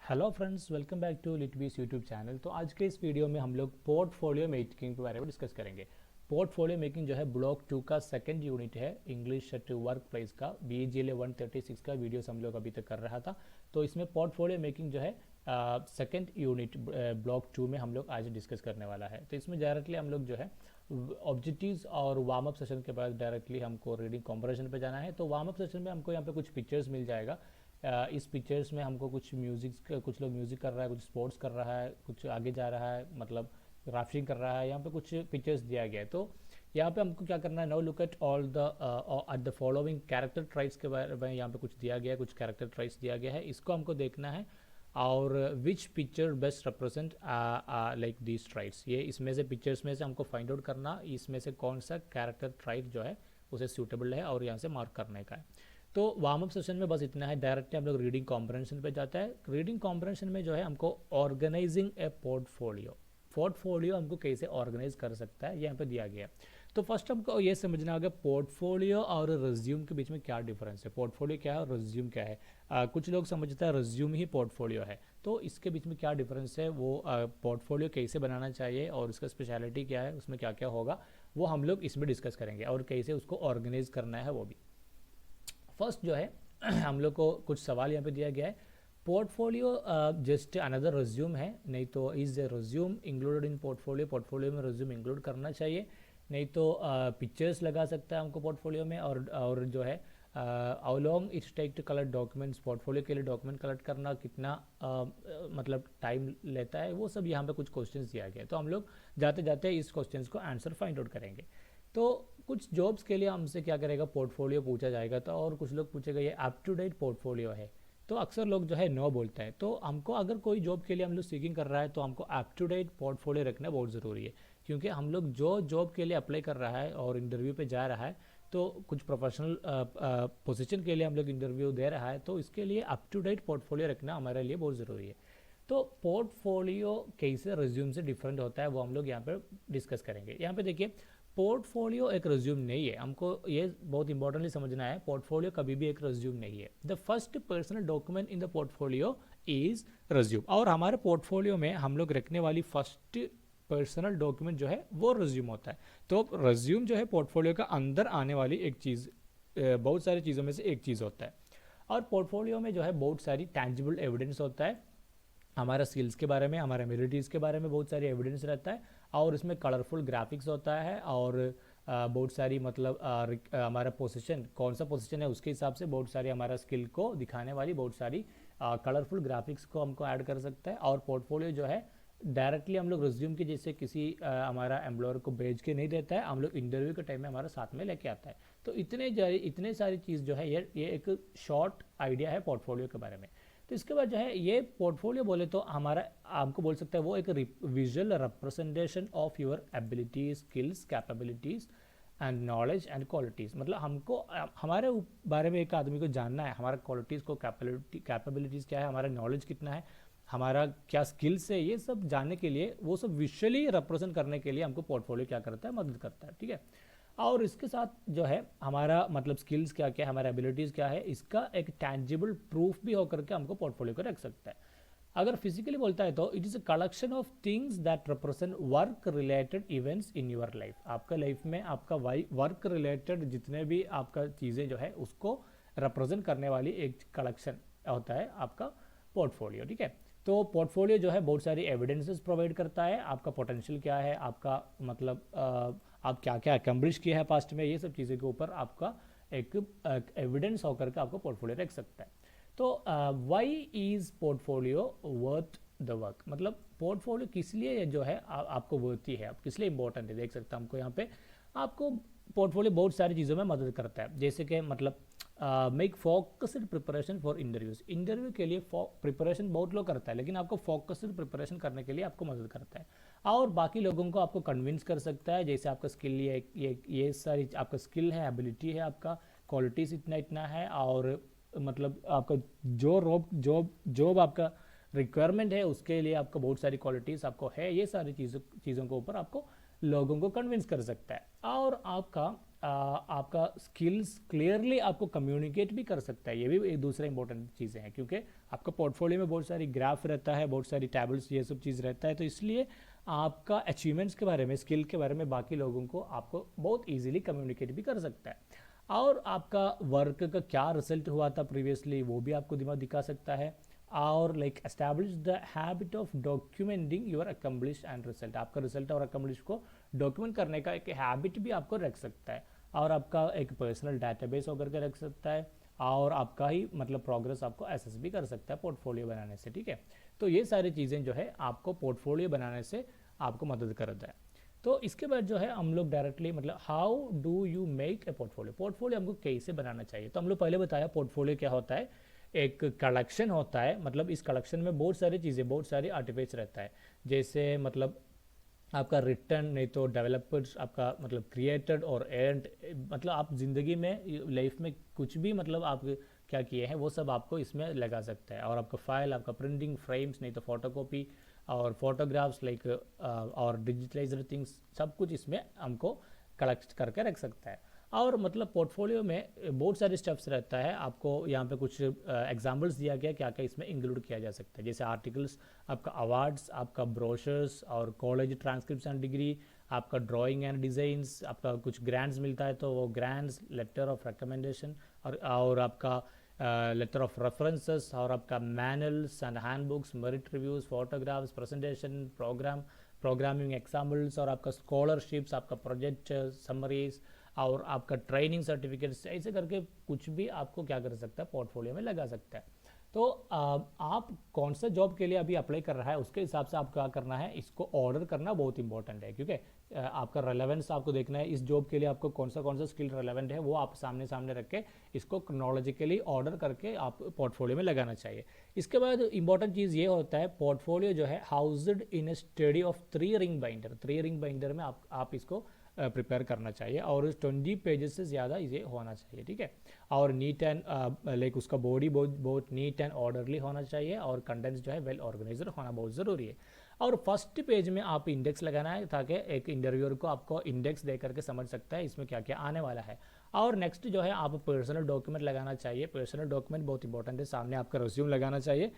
Hello friends, welcome back to Litbees YouTube channel. तो आज के इस वीडियो में हम लोग पोर्टफोलियो मेकिंग के बारे में डिस्कस करेंगे। पोर्टफोलियो मेकिंग जो है ब्लॉक 2 का सेकंड यूनिट है, इंग्लिश एट वर्क प्लेस का BGLA 136 का वीडियोस हम लोग अभी तक कर रहा था। तो इसमें पोर्टफोलियो मेकिंग जो है सेकंड यूनिट ब्लॉक 2 में हम लोग आज डिस्कस करने वाला है। तो इसमें डायरेक्टली हम लोग जो है ऑब्जेक्टिव्स और वार्म अप सेशन के बाद डायरेक्टली हमको रीडिंग कॉम्प्रिहेंशन पे जाना है। तो वार्म अप सेशन में हमको यहाँ पे कुछ पिक्चर्स मिल जाएगा। इस पिक्चर्स में हमको कुछ म्यूजिक, कुछ लोग म्यूजिक कर रहा है, कुछ स्पोर्ट्स कर रहा है, कुछ आगे जा रहा है, मतलब राफ्टिंग कर रहा है। यहाँ पे कुछ पिक्चर्स दिया गया है। तो यहाँ पे हमको क्या करना है, now look at all the following character traits के बारे में यहाँ पे कुछ दिया गया है, कुछ कैरेक्टर ट्राइट्स दिया गया है, इसको हमको देखना है। और which picture best represent like these traits, ये इसमें से पिक्चर्स में से हमको फाइंड आउट करना इसमें से कौन सा कैरेक्टर ट्राइट जो है उसे सूटेबल है और यहाँ से मार्क करने का है। तो वार्म अप सेशन में बस इतना है। डायरेक्टली हम लोग रीडिंग कॉम्प्रिहेंशन पे जाता है। रीडिंग कॉम्प्रिहेंशन में जो है हमको ऑर्गेनाइजिंग ए पोर्टफोलियो हमको कैसे ऑर्गेनाइज कर सकता है यहाँ पे दिया गया। तो फर्स्ट हमको ये समझना होगा पोर्टफोलियो और रिज्यूम के बीच में क्या डिफरेंस है। पोर्टफोलियो क्या है और रिज्यूम क्या है। कुछ लोग समझता है रिज्यूम ही पोर्टफोलियो है, तो इसके बीच में क्या डिफरेंस है, वो पोर्टफोलियो कैसे बनाना चाहिए और उसका स्पेशलिटी क्या है, उसमें क्या क्या होगा, वो हम लोग इसमें डिस्कस करेंगे और कैसे उसको ऑर्गेनाइज करना है वो भी। फर्स्ट जो है हम लोग को कुछ सवाल यहाँ पे दिया गया है। पोर्टफोलियो जस्ट अनदर रिज्यूम है, नहीं तो is resume included in portfolio, portfolio में रिज्यूम इंक्लूड करना चाहिए, नहीं तो पिक्चर्स लगा सकता है हमको पोर्टफोलियो में। और जो है how long it's take to collect documents, portfolio के लिए डॉक्यूमेंट कलेक्ट करना कितना मतलब टाइम लेता है, वो सब यहाँ पे कुछ क्वेश्चंस दिया गया है। तो हम लोग जाते जाते इस क्वेश्चंस को आंसर फाइंड आउट करेंगे। तो कुछ जॉब्स के लिए हमसे क्या करेगा, पोर्टफोलियो पूछा जाएगा। तो और कुछ लोग पूछेगा ये अप टू डेट पोर्टफोलियो है, तो अक्सर लोग जो है नो बोलता है। तो हमको अगर कोई जॉब के लिए हम लोग सीकिंग कर रहा है तो हमको अप टू डेट पोर्टफोलियो रखना बहुत ज़रूरी है, क्योंकि हम लोग जो जॉब के लिए अप्लाई कर रहा है और इंटरव्यू पे जा रहा है, तो कुछ प्रोफेशनल पोजीशन के लिए हम लोग इंटरव्यू दे रहा है, तो इसके लिए अप टू डेट पोर्टफोलियो रखना हमारे लिए बहुत ज़रूरी है। तो पोर्टफोलियो कैसे रिज्यूम से डिफरेंट होता है वो हम लोग यहाँ पर डिस्कस करेंगे। यहाँ पे देखिए, पोर्टफोलियो एक रिज्यूम नहीं है, हमको ये बहुत इंपॉर्टेंटली समझना है। पोर्टफोलियो कभी भी एक रिज्यूम नहीं है। The first personal document in the portfolio is resume, और हमारे पोर्टफोलियो में हम लोग रखने वाली फर्स्ट पर्सनल डॉक्यूमेंट जो है वो रिज्यूम होता है। तो रिज्यूम जो है पोर्टफोलियो का अंदर आने वाली एक चीज़, बहुत सारी चीज़ों में से एक चीज़ होता है। और पोर्टफोलियो में जो है बहुत सारी टैंजिबल एविडेंस होता है, हमारा स्किल्स के बारे में, हमारे एबिलिटीज़ के बारे में बहुत सारी एविडेंस रहता है। और इसमें कलरफुल ग्राफिक्स होता है, और बहुत सारी मतलब हमारा पोजीशन कौन सा पोजीशन है उसके हिसाब से बहुत सारी हमारा स्किल को दिखाने वाली बहुत सारी कलरफुल ग्राफिक्स को हमको ऐड कर सकता है। और पोर्टफोलियो जो है डायरेक्टली हम लोग रिज्यूम के जैसे किसी हमारा एम्प्लॉयर को भेज के नहीं देता है, हम लोग इंटरव्यू के टाइम में हमारा साथ में लेके आता है। तो इतने सारी चीज़ जो है ये एक शॉर्ट आइडिया है पोर्टफोलियो के बारे में। तो इसके बाद जो है ये पोर्टफोलियो बोले तो हमारा आपको बोल सकता है वो एक visual representation of your abilities, skills, capabilities and knowledge and qualities. मतलब हमको हमारे बारे में एक आदमी को जानना है, हमारा क्वालिटीज़ को, कैपेबिलिटीज़ क्या है, हमारा नॉलेज कितना है, हमारा क्या स्किल्स है, ये सब जानने के लिए, वो सब विजुअली रिप्रेजेंट करने के लिए हमको पोर्टफोलियो क्या करता है, मदद करता है। ठीक है। और इसके साथ जो है हमारा मतलब स्किल्स क्या क्या है, हमारा एबिलिटीज़ क्या है, इसका एक टैंजिबल प्रूफ भी होकर के हमको पोर्टफोलियो को रख सकता है। अगर फिजिकली बोलता है तो it is a collection of things that represent work related events in your life. आपका लाइफ में आपका वर्क रिलेटेड जितने भी आपका चीज़ें जो है उसको रिप्रेजेंट करने वाली एक कलेक्शन होता है आपका पोर्टफोलियो। ठीक है। तो पोर्टफोलियो जो है बहुत सारी एविडेंसेस प्रोवाइड करता है, आपका पोटेंशियल क्या है, आपका मतलब आप क्या क्या अकम्प्लिश किया है पास्ट में, ये सब चीज़ों के ऊपर आपका एक एविडेंस होकर के आपको पोर्टफोलियो रख सकता है। तो why is portfolio worth the work, मतलब पोर्टफोलियो किस लिए जो है आपको वर्ती है, आप किस लिए इंपॉर्टेंट है। देख सकते हैं हमको यहाँ पे आपको पोर्टफोलियो बहुत सारी चीज़ों में मदद करता है, जैसे कि मतलब make focused preparation for interviews. Interview के लिए प्रिपरेशन बहुत लोग करता है, लेकिन आपको फोकस्ड प्रिपरेशन करने के लिए आपको मदद करता है। और बाकी लोगों को आपको कन्विंस कर सकता है, जैसे आपका स्किल ये सारी आपका स्किल है, एबिलिटी है, आपका क्वालिटीज़ इतना इतना है, और मतलब आपका जो जॉब आपका रिक्वायरमेंट है उसके लिए आपको बहुत सारी क्वालिटीज़ आपको है, ये सारी चीज़ों के ऊपर आपको लोगों को कन्विंस कर सकता है। और आपका आपका स्किल्स क्लियरली आपको कम्युनिकेट भी कर सकता है, ये भी एक दूसरा इंपॉर्टेंट चीज़ें हैं, क्योंकि आपका पोर्टफोलियो में बहुत सारी ग्राफ रहता है, बहुत सारी टेबल्स, ये सब चीज़ रहता है, तो इसलिए आपका अचीवमेंट्स के बारे में, स्किल के बारे में बाकी लोगों को आपको बहुत ईजिली कम्युनिकेट भी कर सकता है। और आपका वर्क का क्या रिजल्ट हुआ था प्रीवियसली वो भी आपको दिमाग दिखा सकता है। और like establish the habit of documenting your accomplish and result, आपका रिजल्ट और अकम्प्लिश को डॉक्यूमेंट करने का एक हैबिट भी आपको रख सकता है, और आपका एक पर्सनल डाटाबेस होकर के रख सकता है, और आपका ही मतलब प्रोग्रेस आपको एसेस भी कर सकता है पोर्टफोलियो बनाने से। ठीक है, तो ये सारी चीज़ें जो है आपको पोर्टफोलियो बनाने से आपको मदद करता है। तो इसके बाद जो है हम लोग डायरेक्टली मतलब how do you make a portfolio, portfolio हमको कैसे बनाना चाहिए। तो हम लोग पहले बताया पोर्टफोलियो क्या होता है, एक कलेक्शन होता है, मतलब इस कलेक्शन में बहुत सारी चीज़ें, बहुत सारी आर्टिफैक्ट्स रहता है, जैसे मतलब आपका रिटर्न, नहीं तो डेवलपर्स, आपका मतलब क्रिएटेड और एंड, मतलब आप ज़िंदगी में लाइफ में कुछ भी मतलब आप क्या किए हैं वो सब आपको इसमें लगा सकता है। और आपका फाइल, आपका प्रिंटिंग फ्रेम्स, नहीं तो फोटोकॉपी और फोटोग्राफ्स लाइक और डिजिटलाइज्ड थिंग्स, सब कुछ इसमें हमको कलेक्ट करके रख सकता है। और मतलब पोर्टफोलियो में बहुत सारे स्टेप्स रहता है, आपको यहाँ पे कुछ एग्जांपल्स दिया गया क्या क्या इसमें इंक्लूड किया जा सकता है, जैसे आर्टिकल्स, आपका अवार्ड्स, आपका ब्रोशर्स और कॉलेज ट्रांसक्रिप्ट्स एंड डिग्री, आपका ड्राइंग एंड डिज़ाइंस, आपका कुछ ग्रांट्स मिलता है तो वो ग्रांट्स, लेटर ऑफ रिकमेंडेशन, और आपका लेटर ऑफ रेफरेंसेस, और आपका manuals and handbooks, merit reviews, photographs, presentation, programming examples, और आपका स्कॉलरशिप्स, आपका प्रोजेक्ट समरीज, और आपका ट्रेनिंग सर्टिफिकेट्स, ऐसे करके कुछ भी आपको क्या कर सकता है पोर्टफोलियो में लगा सकता है। तो आप कौन सा जॉब के लिए अभी अप्लाई कर रहा है उसके हिसाब से आप क्या करना है, इसको ऑर्डर करना बहुत इंपॉर्टेंट है, क्योंकि आपका रेलेवेंस आपको देखना है, इस जॉब के लिए आपको कौन सा स्किल रेलेवेंट है वो आप सामने सामने रख के इसको क्रोनोलॉजिकली ऑर्डर करके आप पोर्टफोलियो में लगाना चाहिए। इसके बाद इंपॉर्टेंट चीज़ ये होता है, पोर्टफोलियो जो है housed in A study of 3 ring binder, 3 ring binder में आप इसको प्रिपेयर करना चाहिए, और 20 पेजेस से ज़्यादा ये होना चाहिए। ठीक है, और नीट एंड लाइक उसका बॉडी बहुत नीट एंड ऑर्डरली होना चाहिए, और कंटेंट्स जो है वेल ऑर्गेनाइजर होना बहुत ज़रूरी है। और फर्स्ट पेज में आप इंडेक्स लगाना है, ताकि एक इंटरव्यूअर को आपको इंडेक्स दे करके समझ सकता है इसमें क्या क्या आने वाला है। और नेक्स्ट जो है आप पर्सनल डॉक्यूमेंट लगाना चाहिए, पर्सनल डॉक्यूमेंट बहुत इंपॉर्टेंट है, सामने आपका रिज्यूम लगाना चाहिए।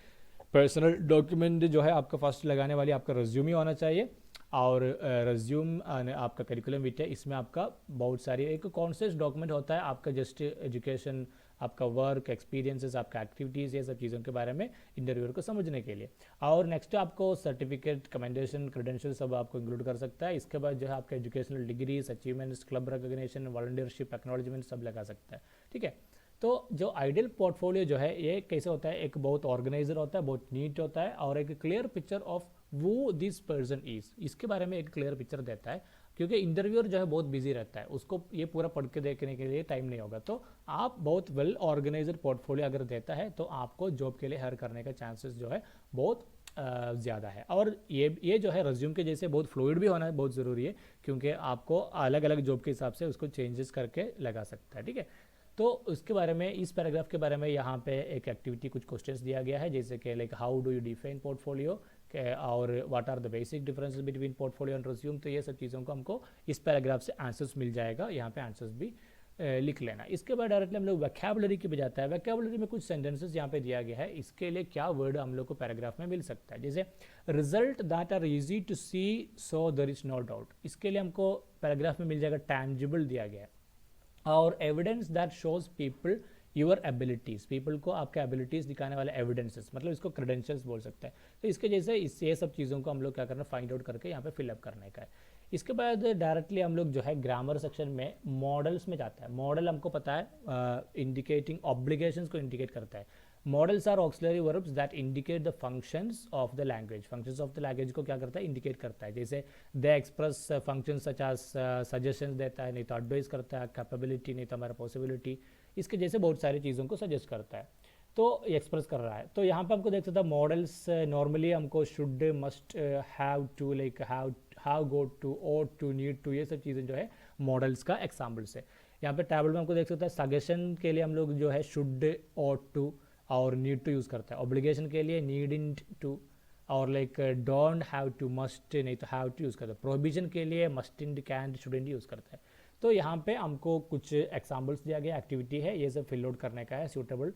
पर्सनल डॉक्यूमेंट जो है आपका फर्स्ट लगाने वाली आपका रिज्यूम ही होना चाहिए, और रिज्यूम आपका करिकुलम विटे, इसमें आपका बहुत सारी एक कॉन्सेप्ट डॉक्यूमेंट होता है, आपका जस्ट एजुकेशन, आपका वर्क एक्सपीरियंसेस, आपका एक्टिविटीज़, ये सब चीज़ों के बारे में इंटरव्यूअर को समझने के लिए। और नेक्स्ट आपको सर्टिफिकेट, कमेंडेशन, क्रेडेंशियल सब आपको इंक्लूड कर सकता है। इसके बाद जो है आपका educational degrees, achievements, club recognition, volunteership, acknowledgement सब लगा सकता है। ठीक है, तो जो आइडियल पोर्टफोलियो जो है ये कैसे होता है, एक बहुत ऑर्गेनाइजर होता है, बहुत नीट होता है, और एक क्लियर पिक्चर ऑफ वो दिस पर्सन इज, इसके बारे में एक क्लियर पिक्चर देता है, क्योंकि इंटरव्यूअर जो है बहुत बिजी रहता है, उसको ये पूरा पढ़ के देखने के लिए टाइम नहीं होगा। तो आप बहुत वेल ऑर्गेनाइजर पोर्टफोलियो अगर देता है तो आपको जॉब के लिए हायर करने का चांसेस जो है बहुत ज़्यादा है। और ये जो है रिज्यूम के जैसे बहुत फ्लूइड भी होना बहुत ज़रूरी है, क्योंकि आपको अलग अलग जॉब के हिसाब से उसको चेंजेस करके लगा सकता है। ठीक है, तो उसके बारे में, इस पैराग्राफ के बारे में यहाँ पे एक एक्टिविटी, कुछ क्वेश्चंस दिया गया है, जैसे कि like how do you define portfolio, और what are the basic differences between portfolio and resume. तो ये सब चीज़ों को हमको इस पैराग्राफ से आंसर्स मिल जाएगा, यहाँ पे आंसर्स भी लिख लेना। इसके बाद डायरेक्टली हम लोग वोकैबुलरी की बजाता है, वोकैबुलरी में कुछ सेंटेंसेस यहाँ पे दिया गया है, इसके लिए क्या वर्ड हम लोग को पैराग्राफ में मिल सकता है, जैसे result that are easy to see so there is no doubt, इसके लिए हमको पैराग्राफ में मिल जाएगा टैंजिबल दिया गया है। और evidence that shows people your abilities, people को आपके एबिलिटीज़ दिखाने वाले एविडेंसेस, मतलब इसको क्रेडेंशियल्स बोल सकते हैं। तो इसके जैसे ये सब चीज़ों को हम लोग क्या करना, फाइंड आउट करके यहाँ पे फिलअप करने का है। इसके बाद डायरेक्टली हम लोग जो है ग्रामर सेक्शन में मॉडल्स में जाता है। मॉडल हमको पता है इंडिकेटिंग ऑब्लिगेशंस को इंडिकेट करता है। Modals are auxiliary verbs that indicate the functions of the language, functions of the language को क्या करता है, इंडिकेट करता है। जैसे they express function such as suggestions देता है, नहीं तो एडवाइस करता है, कैपेबिलिटी, नहीं तो हमारा पॉसिबिलिटी, इसके जैसे बहुत सारी चीज़ों को सजेस्ट करता है, तो एक्सप्रेस कर रहा है। तो यहाँ पे आपको देख सकते हैं मॉडल्स नॉर्मली हमको should, must, have to, like how, go to, ought to, need to, ये सब चीज़ें जो है मॉडल्स का एग्जाम्पल्स है। यहाँ पे टेबल में हमको देख सकते हैं सजेशन के लिए हम लोग जो है शुड, ought टू और नीड टू यूज़ करता है। ऑब्लिगेशन के लिए नीडिंट टू, और like don't have to, must, नहीं तो हैव टू यूज़ करता है। प्रोहिबिशन के लिए मस्टिंट, कैंट, शुडेंट यूज़ करता है। तो यहाँ पे हमको कुछ एग्जाम्पल्स दिया गया, एक्टिविटी है, ये सब फिल आउट करने का है सूटेबल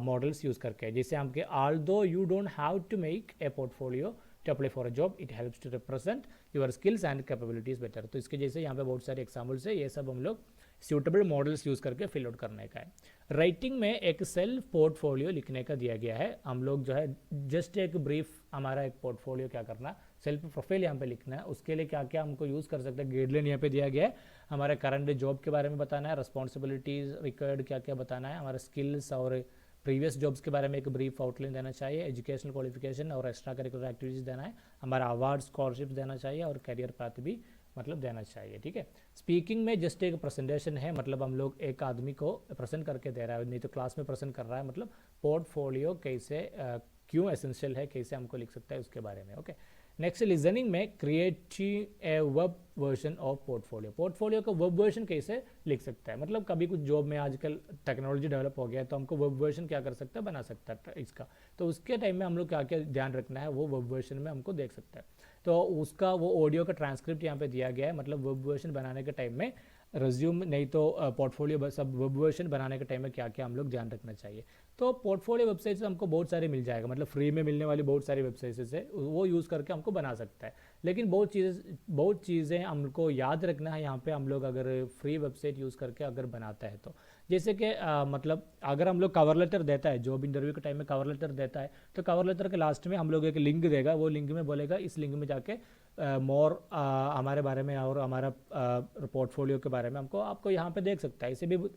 मॉडल्स यूज़ करके, जिससे हमके although you don't have to make a portfolio to apply for a job, it helps to represent your skills and capabilities better। तो इसके जैसे यहाँ पे बहुत सारे एग्जाम्पल्स है, ये सब हम लोग सूटेबल मॉडल्स यूज़ करके फिल आउट करने का है। राइटिंग में एक सेल्फ पोर्टफोलियो लिखने का दिया गया है, हम लोग जो है जस्ट एक ब्रीफ हमारा एक पोर्टफोलियो क्या करना, सेल्फ प्रोफाइल यहाँ पे लिखना है। उसके लिए क्या क्या हमको यूज़ कर सकते हैं, गाइडलाइन यहाँ पे दिया गया है, हमारे करंट जॉब के बारे में बताना है, रिस्पॉन्सिबिलिटीज़ रिक्वायर्ड क्या क्या बताना है, हमारे स्किल्स और प्रीवियस जॉब्स के बारे में एक ब्रीफ आउटलाइन देना चाहिए, एजुकेशनल क्वालिफिकेशन और एक्स्ट्रा करिकुलर एक्टिविटीज़ देना है, हमारा अवार्ड स्कॉलरशिप देना चाहिए और करियर पाथ भी मतलब देना चाहिए, ठीक है। स्पीकिंग में जस्ट एक प्रेजेंटेशन है, मतलब हम लोग एक आदमी को प्रेजेंट करके दे रहा है, नहीं तो क्लास में प्रेजेंट कर रहा है, मतलब पोर्टफोलियो कैसे क्यों एसेंशियल है, कैसे हमको लिख सकता है उसके बारे में, ओके। नेक्स्ट लिजनिंग में creating a web version of portfolio, portfolio का वेब वर्जन कैसे लिख सकता है, मतलब कभी कुछ जॉब में आजकल टेक्नोलॉजी डेवलप हो गया है तो हमको वेब वर्जन क्या कर सकता है, बना सकता है इसका, तो उसके टाइम में हम लोग क्या क्या ध्यान रखना है वो वेब वर्जन में हमको देख सकता है। तो उसका वो ऑडियो का ट्रांसक्रिप्ट यहाँ पे दिया गया है, मतलब वेब वर्जन बनाने के टाइम में रिज्यूम नहीं तो पोर्टफोलियो सब वेब वर्जन बनाने के टाइम में क्या क्या हम लोग ध्यान रखना चाहिए। तो पोर्टफोलियो वेबसाइट हमको बहुत सारे मिल जाएगा, मतलब फ्री में मिलने वाली बहुत सारी वेबसाइट्स है, वो यूज़ करके हमको बना सकता है। लेकिन बहुत चीज़ें हमको याद रखना है यहाँ पे, हम लोग अगर फ्री वेबसाइट यूज़ करके अगर बनाता है तो, जैसे कि मतलब अगर हम लोग कवर लेटर देता है, जॉब इंटरव्यू के टाइम में कवर लेटर देता है, तो कवर लेटर के लास्ट में हम लोग एक लिंक देगा, वो लिंक में बोलेगा इस लिंक में जाके मोर हमारे बारे में और हमारा पोर्टफोलियो के बारे में हमको आपको यहाँ पे देख सकता है,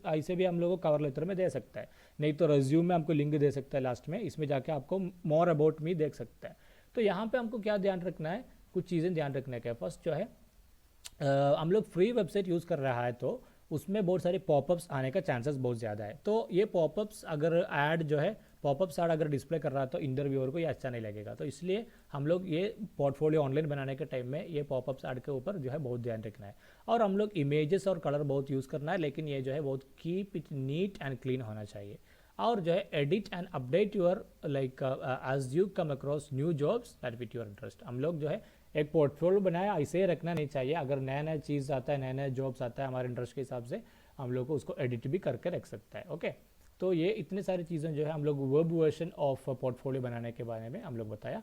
ऐसे भी हम लोग को कवर लेटर में दे सकता है, नहीं तो रिज्यूम में हमको लिंक दे सकता है लास्ट में, इसमें जाके आपको मोर अबाउट मी देख सकता है। तो यहाँ पे हमको क्या ध्यान रखना है, कुछ चीज़ें ध्यान रखने का है। फर्स्ट जो है हम लोग फ्री वेबसाइट यूज़ कर रहा है तो उसमें बहुत सारे पॉपअप्स आने का चांसेस बहुत ज़्यादा है, तो ये पॉपअप्स अगर ऐड जो है पॉपअप्स ऐड अगर डिस्प्ले कर रहा है तो इंटरव्यूअर को ये अच्छा नहीं लगेगा, तो इसलिए हम लोग ये पोर्टफोलियो ऑनलाइन बनाने के टाइम में ये पॉपअप्स ऐड के ऊपर जो है बहुत ध्यान रखना है। और हम लोग इमेजेस और कलर बहुत यूज़ करना है, लेकिन ये जो है बहुत keep it neat and clean होना चाहिए। और जो है edit and update your like as you come across new jobs that fit your interest. हम लोग जो है एक पोर्टफोलियो बनाया ऐसे ही रखना नहीं चाहिए, अगर नया नया चीज़ आता है, नया नया जॉब्स आता है हमारे इंटरेस्ट के हिसाब से हम लोग को उसको एडिट भी करके रख सकता है, ओके। तो ये इतने सारी चीज़ें जो है हम लोग वेब वर्जन ऑफ पोर्टफोलियो बनाने के बारे में हम लोग बताया।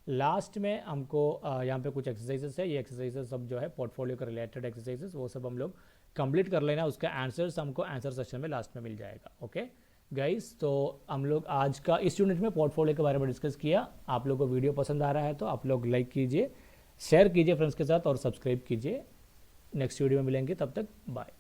लास्ट में हमको यहाँ पे कुछ एक्सरसाइजेस है, ये एक्सरसाइजेस सब जो है पोर्टफोलियो का रिलेटेड एक्सरसाइजेस वो सब हम लोग कंप्लीट कर लेना, उसका आंसर्स हमको आंसर सेक्शन में लास्ट में मिल जाएगा, ओके गाइस। तो हम लोग आज का इस यूनिट में पोर्टफोलियो के बारे में डिस्कस किया। आप लोग को वीडियो पसंद आ रहा है तो आप लोग लाइक कीजिए, शेयर कीजिए फ्रेंड्स के साथ और सब्सक्राइब कीजिए। नेक्स्ट वीडियो में मिलेंगे, तब तक बाय।